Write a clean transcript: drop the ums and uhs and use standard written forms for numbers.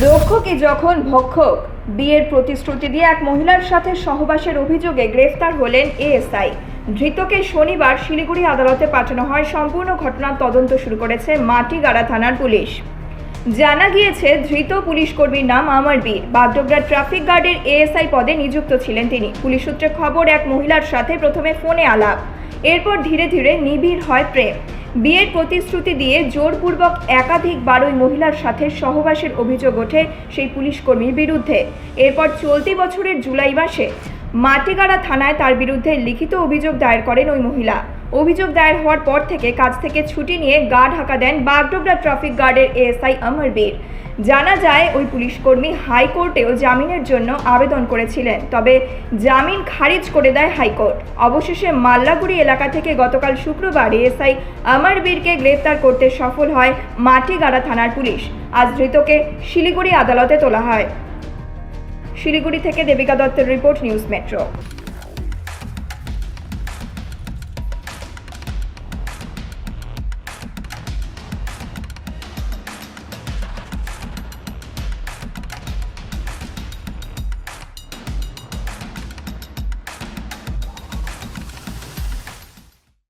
রক্ষকই যখন ভক্ষক। বিয়ের প্রতিশ্রুতি দিয়ে এক মহিলার সাথে সহবাসের অভিযোগে গ্রেফতার হলেন এএসআই। ধৃতকে শনিবার শিলিগুড়ি আদালতে পাঠানো হয়। সম্পূর্ণ ঘটনার তদন্ত শুরু করেছে মাটিগাড়া থানার পুলিশ। জানা গিয়েছে, ধৃত পুলিশ কর্মীর নাম অমরবীর। বাগডোগরা ট্রাফিক গার্ডের এএসআই পদে নিযুক্ত ছিলেন তিনি। পুলিশ সূত্রে খবর, এক মহিলার সাথে প্রথমে ফোনে আলাপ, এরপর ধীরে ধীরে নিবিড় হয় প্রেম। বিয়ের প্রতিশ্রুতি দিয়ে জোরপূর্বক একাধিকবার ওই মহিলার সাথে সহবাসের অভিযোগ ওঠে সেই পুলিশ কর্মীর বিরুদ্ধে। এরপর চলতি বছরের জুলাই মাসে মাটিগাড়া থানায় তার বিরুদ্ধে লিখিত অভিযোগ দায়ের করেন ওই মহিলা। অভিযোগ দায়ের হওয়ার পর থেকে কাজ থেকে ছুটি নিয়ে গা ঢাকা দেন বাগডোগরা ট্রাফিক গার্ডের এএসআই অমরবীর। জানা যায়, ওই পুলিশকর্মী হাইকোর্টেও জামিনের জন্য আবেদন করেছিলেন, তবে জামিন খারিজ করে দেয় হাইকোর্ট। অবশেষে মাল্লাগুড়ি এলাকা থেকে গতকাল শুক্রবার এএসআই অমরবীরকে গ্রেফতার করতে সফল হয় মাটিগাড়া থানার পুলিশ। আজ ধৃতকে শিলিগুড়ি আদালতে তোলা হয়। শিলিগুড়ি থেকে দেবিকা দত্তের রিপোর্ট, নিউজ মেট্রো।